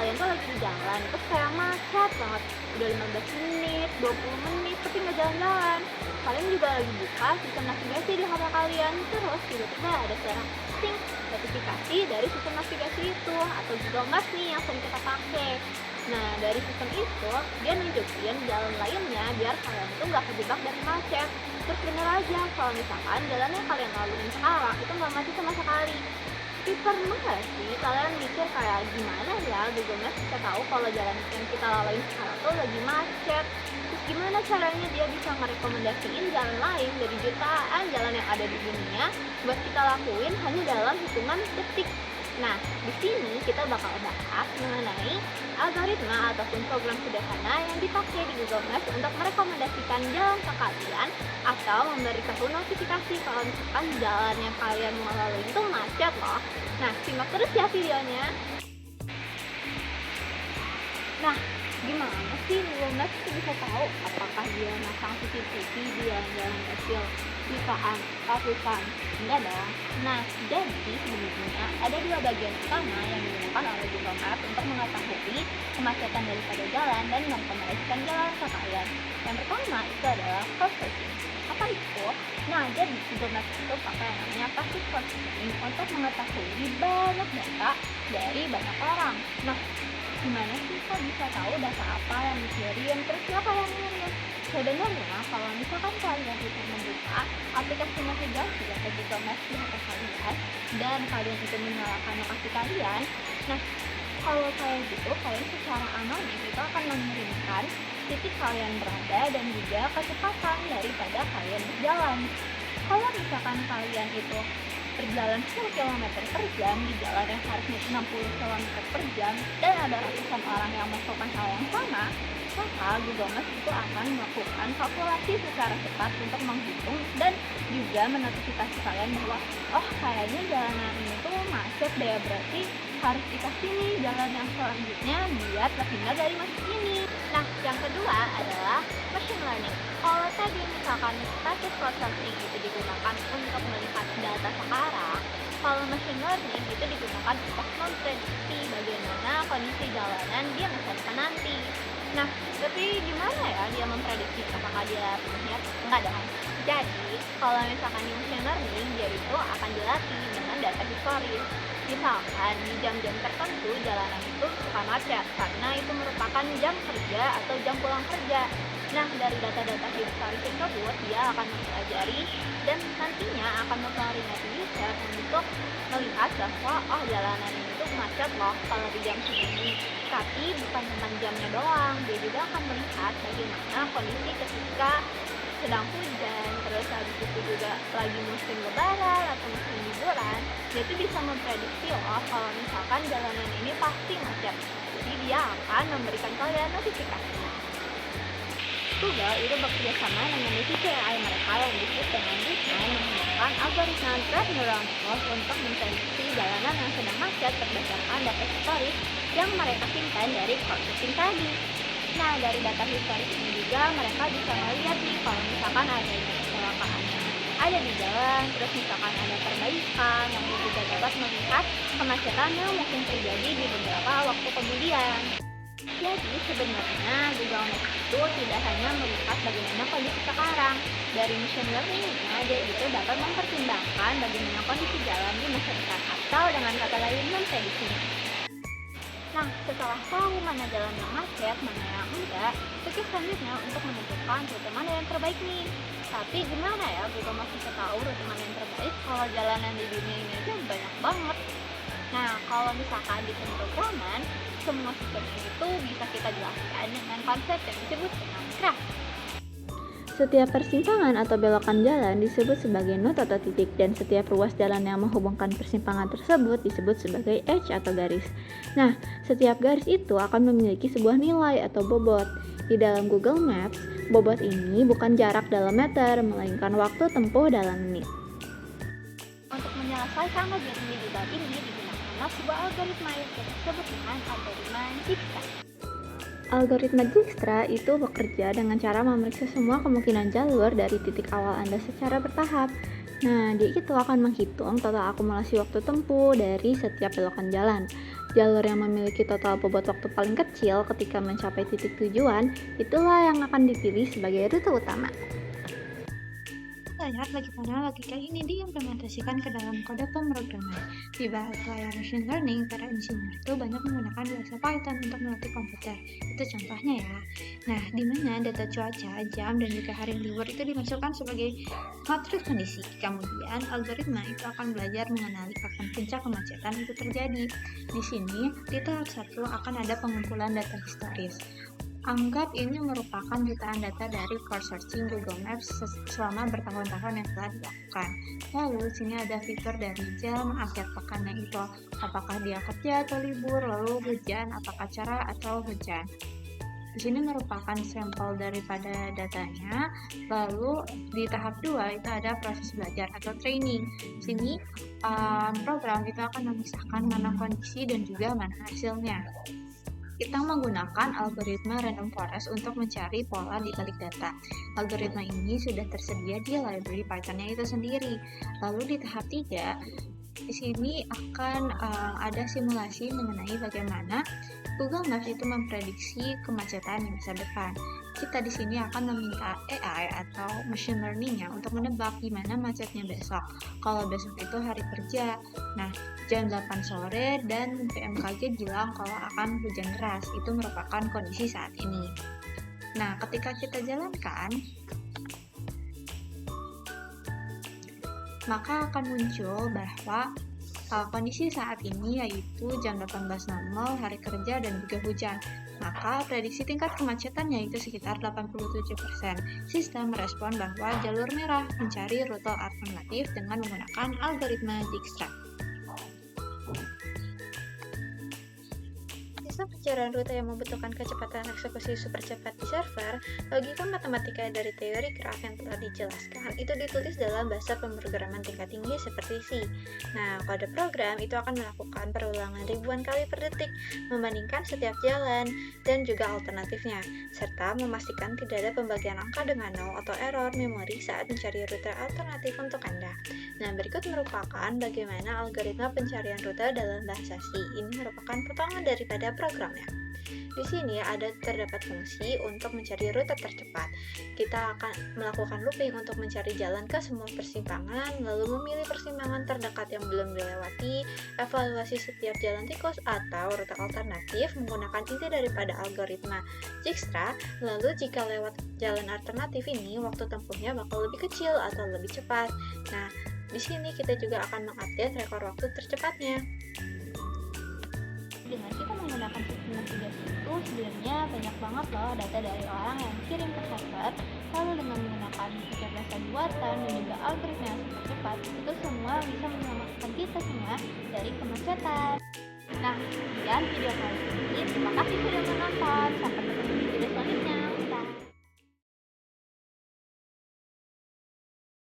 kalian tuh lagi di jalan, terus kayak macet banget, udah 15 menit, 20 menit, tapi nggak jalan-jalan. Kalian juga lagi buka sistem navigasi di HP kalian, terus tiba-tiba ada suara ting, notifikasi dari sistem navigasi itu, atau Google Maps nih yang sering kita pakai. Nah, dari sistem itu, dia nunjukin jalan lainnya biar kalian tuh nggak kejebak dari macet. Terus bener aja, kalau misalkan jalan yang kalian laluin sekarang itu nggak macet sama sekali. Tapi pernah nggak sih kalian mikir kayak gimana ya Google Maps bisa tahu kalau jalan yang kita laluin sekarang tuh lagi macet? Terus gimana caranya dia bisa ngerekomendasiin jalan lain dari jutaan jalan yang ada di dunia buat kita lakuin hanya dalam hitungan detik? Nah, di sini kita bakal bahas mengenai algoritma ataupun program sederhana yang dipakai di Google Maps untuk merekomendasikan jalan ke kalian atau memberikan notifikasi kalau misalkan jalan yang kalian mau lalui itu macet loh. Nah, simak terus ya videonya. Nah, gimana sih Google Maps itu bisa tahu apakah dia masang CCTV di jalan-jalan kecil, jutaan, ratusan? Enggak dong. Nah, jadi sebenarnya ada dua bagian utama yang digunakan oleh Google Maps untuk mengetahui kemacetan daripada jalan dan merekomendasikan jalan ke kalian. Yang pertama itu adalah crowd sourcing. Apa itu? Nah, jadi Google Maps itu pakai yang namanya passive crowd sourcing untuk mengetahui banyak data dari banyak orang. Nah, gimana sih kok bisa tahu data apa yang dikirim, terus siapa yang ngirim? Sebenarnya kalau misalkan kalian itu membuka aplikasi navigasi atau Google Maps di HP kalian dan kalian itu menyalakan lokasi kalian, nah kalau kayak gitu kalian secara anonim itu akan mengirimkan titik kalian berada dan juga kecepatan daripada kalian berjalan. Kalau misalkan kalian itu berjalan 10 km per jam di jalan yang harusnya 60 km per jam dan ada ratusan orang yang melakukan hal yang sama, maka Google Maps itu akan melakukan kalkulasi secara cepat untuk menghitung dan juga menotifikasi kalian bahwa oh kayaknya jalanan ini tuh macet deh, berarti harus dikasih nih jalan yang selanjutnya biar terhindar dari macet ini. Nah, yang kedua adalah machine learning. Kalau tadi misalkan passive processing itu digunakan untuk melihat data sekarang, kalau machine learning itu digunakan untuk memprediksi bagaimana kondisi jalanan di masa depan nanti. Nah, tapi gimana ya dia memprediksi apakah dia punya? Enggak dong. Jadi, kalau misalkan di machine learning, dia itu akan dilatih dengan data historis. Misalkan di jam-jam tertentu jalanan itu suka macet karena itu merupakan jam kerja atau jam pulang kerja. Nah, dari data-data historis tersebut dia akan mempelajari dan nantinya akan mempengaruhi user untuk melihat bahwa oh jalanan ini tuh macet loh kalau di jam segini. Tapi bukan tentang jamnya doang, dia juga akan melihat bagaimana kondisi ketika sedang hujan, terus habis itu juga lagi musim lebaran atau musim liburan. Dia tuh bisa memprediksi loh kalau misalkan jalanan ini pasti macet. Jadi dia akan memberikan kalian notifikasi. Google itu bekerja sama dengan divisi AI mereka yang disebut dengan DeepMind menggunakan algoritma Deep Neural Network untuk memprediksi jalanan yang sedang macet berdasarkan data historis yang mereka simpan dari crowdsourcing tadi. Nah, dari data historis ini juga mereka bisa melihat nih kalau misalkan ada kecelakaan yang ada di jalan, terus misalkan ada perbaikan yang juga dapat melihat kemacetan yang mungkin terjadi di beberapa waktu kemudian. Jadi sebenarnya Google Maps itu tidak hanya melihat bagaimana kondisi sekarang. Dari machine learning-nya, dia itu dapat mempertimbangkan bagaimana kondisi jalan di masa depan atau dengan kata lain memprediksinya. Nah, setelah tahu mana jalan yang macet, mana yang enggak, kita selanjutnya untuk menentukan rute mana yang terbaik nih. Tapi gimana ya Google Maps bisa tahu rute mana yang terbaik kalau jalanan di dunia ini aja banyak banget. Nah, kalau misalkan di pemrograman, semua sistem itu bisa kita jelaskan dengan konsep yang disebut dengan graf. Setiap persimpangan atau belokan jalan disebut sebagai node atau titik, dan setiap ruas jalan yang menghubungkan persimpangan tersebut disebut sebagai edge atau garis. Nah, setiap garis itu akan memiliki sebuah nilai atau bobot. Di dalam Google Maps, bobot ini bukan jarak dalam meter, melainkan waktu tempuh dalam menit. Untuk menyelesaikan kegiatan digital ini digunakanlah sebuah algoritma yang kita sebut dengan algoritma Dijkstra. Algoritma Dijkstra itu bekerja dengan cara memeriksa semua kemungkinan jalur dari titik awal Anda secara bertahap. Nah, dia itu akan menghitung total akumulasi waktu tempuh dari setiap belokan jalan. jalur yang memiliki total bobot waktu paling kecil ketika mencapai titik tujuan, itulah yang akan dipilih sebagai rute utama. Lihat bagaimana logika ini diimplementasikan ke dalam kode pemrograman. Di bahasa machine learning, para insinyur itu banyak menggunakan bahasa Python untuk melatih komputer. Itu contohnya ya. Nah, di mana data cuaca, jam, dan juga hari libur itu dimasukkan sebagai matriks kondisi. Kemudian, algoritma itu akan belajar mengenali kapan puncak kemacetan itu terjadi. Di sini, di tahap 1 akan ada pengumpulan data historis. Anggap ini merupakan jutaan data dari core searching Google Maps selama bertahun-tahun yang telah dilakukan. Lalu sini ada fitur dari jam, akhir pekannya itu apakah dia kerja atau libur, lalu hujan, apakah cerah atau hujan. Di sini merupakan sampel daripada datanya. Lalu di tahap 2 itu ada proses belajar atau training. Di sini program itu akan memisahkan mana kondisi dan juga mana hasilnya. Kita menggunakan algoritma random forest untuk mencari pola di balik data. Algoritma ini sudah tersedia di library Python-nya itu sendiri. Lalu di tahap 3, di sini akan ada simulasi mengenai bagaimana Google Maps itu memprediksi kemacetan di masa depan. Kita di sini akan meminta AI atau machine learning-nya untuk menebak gimana macetnya besok. Kalau besok itu hari kerja, nah jam 8 sore dan BMKG bilang kalau akan hujan deras. Itu merupakan kondisi saat ini. Nah, ketika kita jalankan, maka akan muncul bahwa kondisi saat ini yaitu jam 18.00 hari kerja dan juga hujan. Maka prediksi tingkat kemacetannya itu sekitar 87%. Sistem merespon bahwa jalur merah mencari rute alternatif dengan menggunakan algoritma Dijkstra. Sistem pencarian rute yang membutuhkan kecepatan eksekusi super cepat di server, logika matematika dari teori graf yang telah dijelaskan itu ditulis dalam bahasa pemrograman tingkat tinggi seperti C. Nah, kode program itu akan melakukan perulangan ribuan kali per detik, membandingkan setiap jalan dan juga alternatifnya, serta memastikan tidak ada pembagian angka dengan nol atau error memori saat mencari rute alternatif untuk Anda. Nah, berikut merupakan bagaimana algoritma pencarian rute dalam bahasa C. Ini merupakan potongan daripada programnya. Di sini terdapat fungsi untuk mencari rute tercepat. Kita akan melakukan looping untuk mencari jalan ke semua persimpangan, lalu memilih persimpangan terdekat yang belum dilewati, evaluasi setiap jalan tikus atau rute alternatif menggunakan inti daripada algoritma Dijkstra. Lalu jika lewat jalan alternatif ini, waktu tempuhnya bakal lebih kecil atau lebih cepat. Nah, di sini kita juga akan mengupdate rekor waktu tercepatnya. Dengan kita menggunakan sistem navigasi itu sebenarnya banyak banget loh data dari orang yang kirim ke server. Lalu dengan menggunakan kecerdasan buatan dan juga algoritma yang super cepat, itu semua bisa menyelamatkan kita semua dari kemacetan. Nah, sekian video kali ini. Terima kasih sudah menonton.